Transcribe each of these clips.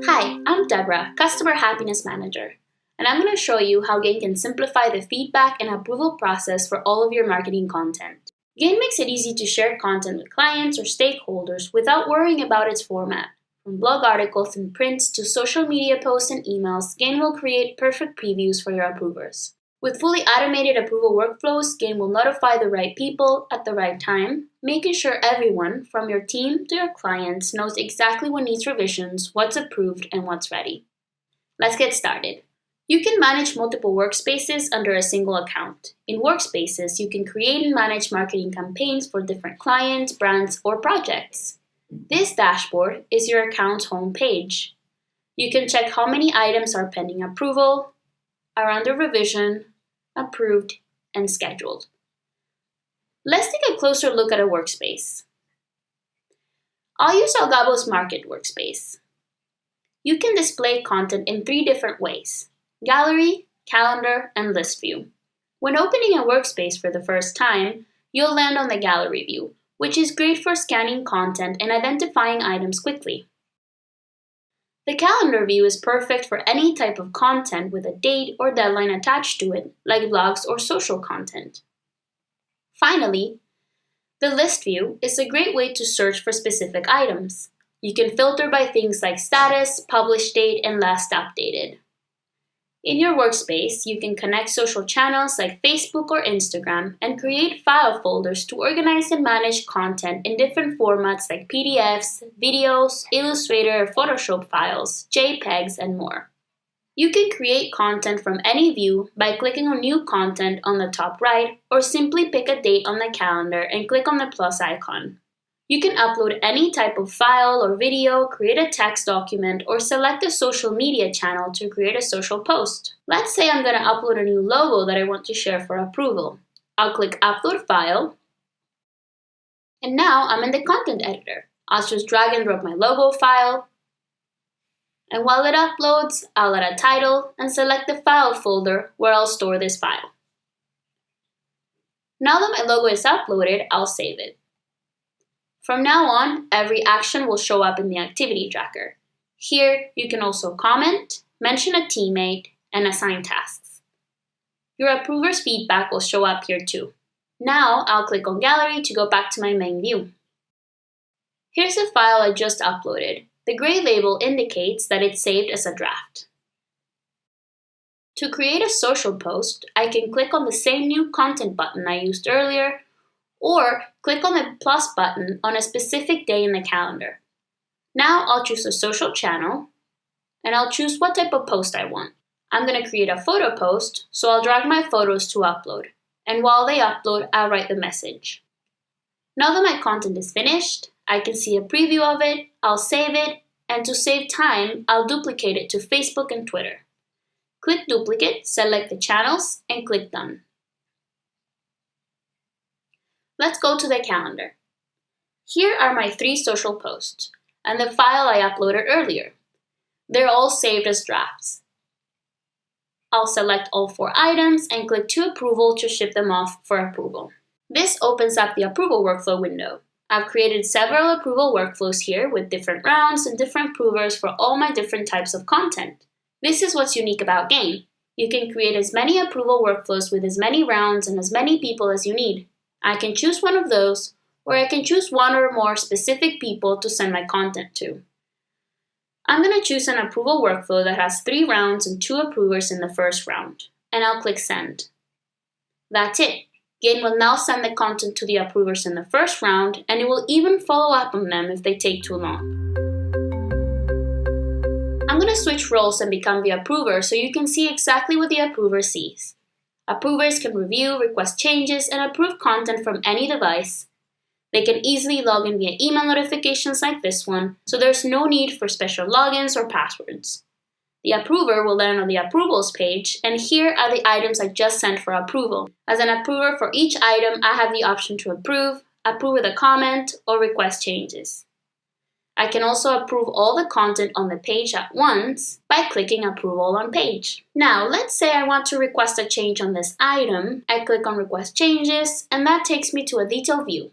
Hi, I'm Deborah, Customer Happiness Manager, and I'm going to show you how Gain can simplify the feedback and approval process for all of your marketing content. Gain makes it easy to share content with clients or stakeholders without worrying about its format. From blog articles and prints to social media posts and emails, Gain will create perfect previews for your approvers. With fully automated approval workflows, Gain will notify the right people at the right time, making sure everyone, from your team to your clients, knows exactly what needs revisions, what's approved, and what's ready. Let's get started. You can manage multiple workspaces under a single account. In Workspaces, you can create and manage marketing campaigns for different clients, brands, or projects. This dashboard is your account's home page. You can check how many items are pending approval, are under revision, approved, and scheduled. Let's take a closer look at a workspace. I'll use Algabo's Market workspace. You can display content in 3 different ways: Gallery, Calendar, and List View. When opening a workspace for the first time, you'll land on the Gallery view, which is great for scanning content and identifying items quickly. The calendar view is perfect for any type of content with a date or deadline attached to it, like blogs or social content. Finally, the list view is a great way to search for specific items. You can filter by things like status, published date, and last updated. In your workspace, you can connect social channels like Facebook or Instagram and create file folders to organize and manage content in different formats like PDFs, videos, Illustrator, Photoshop files, JPEGs, and more. You can create content from any view by clicking on New Content on the top right, or simply pick a date on the calendar and click on the plus icon. You can upload any type of file or video, create a text document, or select a social media channel to create a social post. Let's say I'm going to upload a new logo that I want to share for approval. I'll click Upload File, and now I'm in the content editor. I'll just drag and drop my logo file, and while it uploads, I'll add a title and select the file folder where I'll store this file. Now that my logo is uploaded, I'll save it. From now on, every action will show up in the activity tracker. Here, you can also comment, mention a teammate, and assign tasks. Your approver's feedback will show up here too. Now, I'll click on Gallery to go back to my main view. Here's the file I just uploaded. The gray label indicates that it's saved as a draft. To create a social post, I can click on the same New Content button I used earlier, or click on the plus button on a specific day in the calendar. Now I'll choose a social channel, and I'll choose what type of post I want. I'm going to create a photo post, so I'll drag my photos to upload. And while they upload, I'll write the message. Now that my content is finished, I can see a preview of it, I'll save it, and to save time, I'll duplicate it to Facebook and Twitter. Click Duplicate, select the channels, and click Done. Let's go to the calendar. Here are my 3 social posts, and the file I uploaded earlier. They're all saved as drafts. I'll select all 4 items and click to approval to ship them off for approval. This opens up the approval workflow window. I've created several approval workflows here with different rounds and different approvers for all my different types of content. This is what's unique about Gain. You can create as many approval workflows with as many rounds and as many people as you need. I can choose one of those, or I can choose one or more specific people to send my content to. I'm going to choose an approval workflow that has 3 rounds and 2 approvers in the first round, and I'll click Send. That's it. Gain will now send the content to the approvers in the first round, and it will even follow up on them if they take too long. I'm going to switch roles and become the approver so you can see exactly what the approver sees. Approvers can review, request changes, and approve content from any device. They can easily log in via email notifications like this one, so there's no need for special logins or passwords. The approver will land on the Approvals page, and here are the items I just sent for approval. As an approver for each item, I have the option to approve with a comment, or request changes. I can also approve all the content on the page at once by clicking Approval on Page. Now, let's say I want to request a change on this item. I click on Request Changes, and that takes me to a detailed view.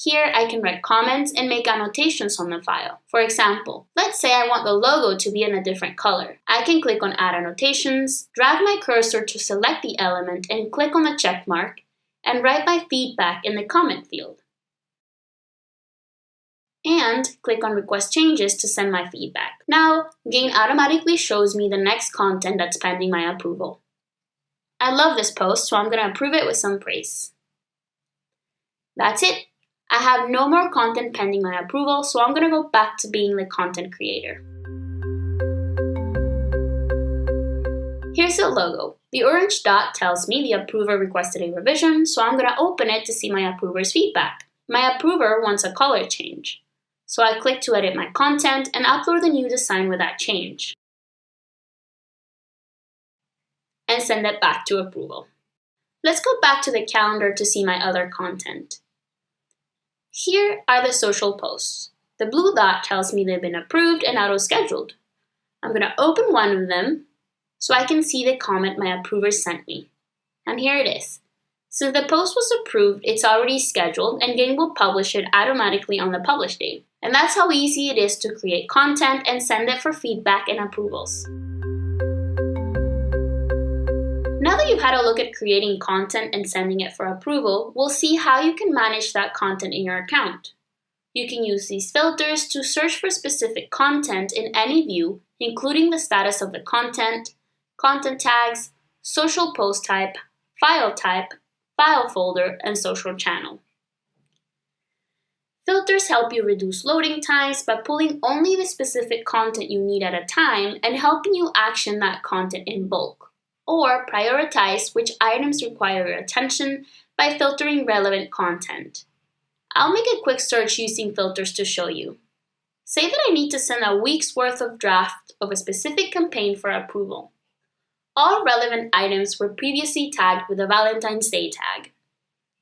Here, I can write comments and make annotations on the file. For example, let's say I want the logo to be in a different color. I can click on Add Annotations, drag my cursor to select the element and click on the check mark, and write my feedback in the comment field. And click on Request Changes to send my feedback. Now, Gain automatically shows me the next content that's pending my approval. I love this post, so I'm going to approve it with some praise. That's it. I have no more content pending my approval, so I'm going to go back to being the content creator. Here's the logo. The orange dot tells me the approver requested a revision, so I'm going to open it to see my approver's feedback. My approver wants a color change, so I click to edit my content and upload the new design with that change, and send it back to approval. Let's go back to the calendar to see my other content. Here are the social posts. The blue dot tells me they've been approved and auto-scheduled. I'm going to open one of them so I can see the comment my approver sent me. And here it is. Since the post was approved, it's already scheduled and Gain will publish it automatically on the publish date. And that's how easy it is to create content and send it for feedback and approvals. Now that you've had a look at creating content and sending it for approval, we'll see how you can manage that content in your account. You can use these filters to search for specific content in any view, including the status of the content, content tags, social post type, file folder, and social channel. Filters help you reduce loading times by pulling only the specific content you need at a time and helping you action that content in bulk. Or prioritize which items require your attention by filtering relevant content. I'll make a quick search using filters to show you. Say that I need to send a week's worth of draft of a specific campaign for approval. All relevant items were previously tagged with a Valentine's Day tag.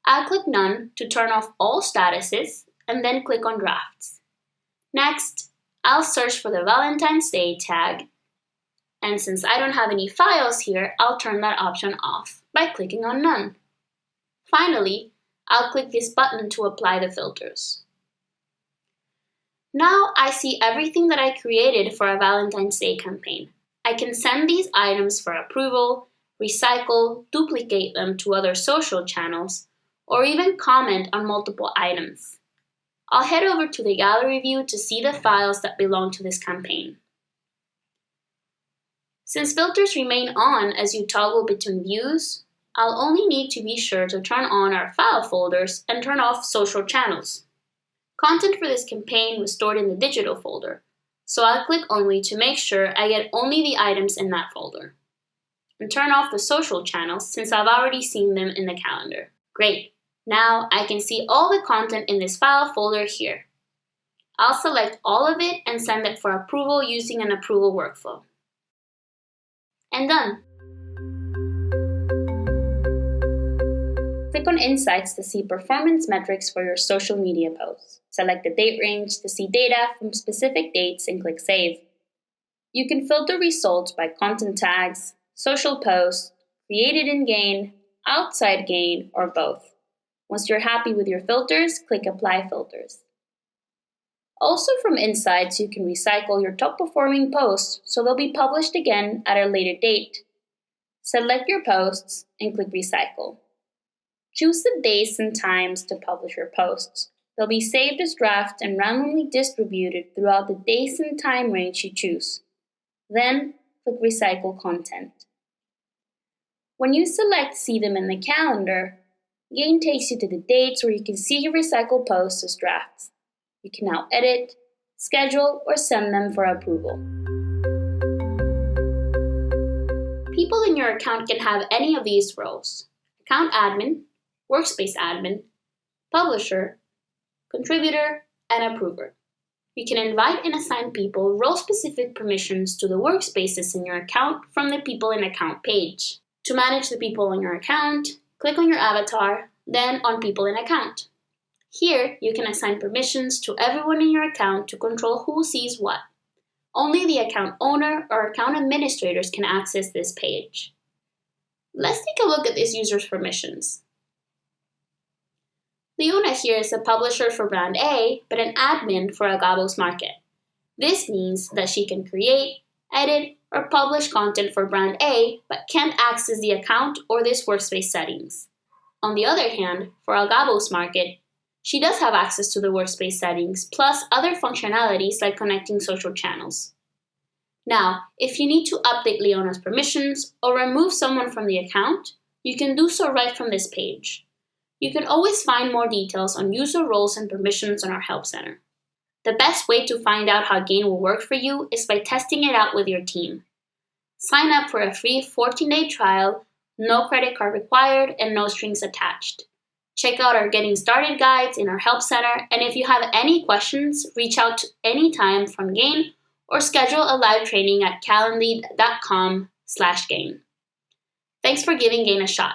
I'll click None to turn off all statuses and then click on Drafts. Next, I'll search for the Valentine's Day tag. And since I don't have any files here, I'll turn that option off by clicking on None. Finally, I'll click this button to apply the filters. Now I see everything that I created for a Valentine's Day campaign. I can send these items for approval, recycle, duplicate them to other social channels, or even comment on multiple items. I'll head over to the gallery view to see the files that belong to this campaign. Since filters remain on as you toggle between views, I'll only need to be sure to turn on our file folders and turn off social channels. Content for this campaign was stored in the digital folder, so I'll click Only to make sure I get only the items in that folder. And turn off the social channels since I've already seen them in the calendar. Great! Now I can see all the content in this file folder here. I'll select all of it and send it for approval using an approval workflow. And done. Click on Insights to see performance metrics for your social media posts. Select the date range to see data from specific dates and click Save. You can filter results by content tags, social posts, created in Gain, outside Gain, or both. Once you're happy with your filters, click Apply Filters. Also from Insights, you can recycle your top performing posts so they'll be published again at a later date. Select your posts and click Recycle. Choose the days and times to publish your posts. They'll be saved as drafts and randomly distributed throughout the days and time range you choose. Then, click Recycle Content. When you select See them in the calendar, Gain takes you to the dates where you can see your recycled posts as drafts. You can now edit, schedule, or send them for approval. People in your account can have any of these roles: account admin, workspace admin, publisher, contributor, and approver. You can invite and assign people role-specific permissions to the workspaces in your account from the People in Account page. To manage the people in your account, click on your avatar, then on People in Account. Here, you can assign permissions to everyone in your account to control who sees what. Only the account owner or account administrators can access this page. Let's take a look at this user's permissions. Leona here is a publisher for brand A, but an admin for Agabos Market. This means that she can create, edit, or publish content for brand A, but can't access the account or this workspace settings. On the other hand, for Agabos Market, she does have access to the workspace settings, plus other functionalities like connecting social channels. Now, if you need to update Leona's permissions or remove someone from the account, you can do so right from this page. You can always find more details on user roles and permissions on our Help Center. The best way to find out how Gain will work for you is by testing it out with your team. Sign up for a free 14-day trial, no credit card required, and no strings attached. Check out our Getting Started guides in our Help Center, and if you have any questions, reach out anytime from Gain or schedule a live training at calendly.com/gain. Thanks for giving Gain a shot.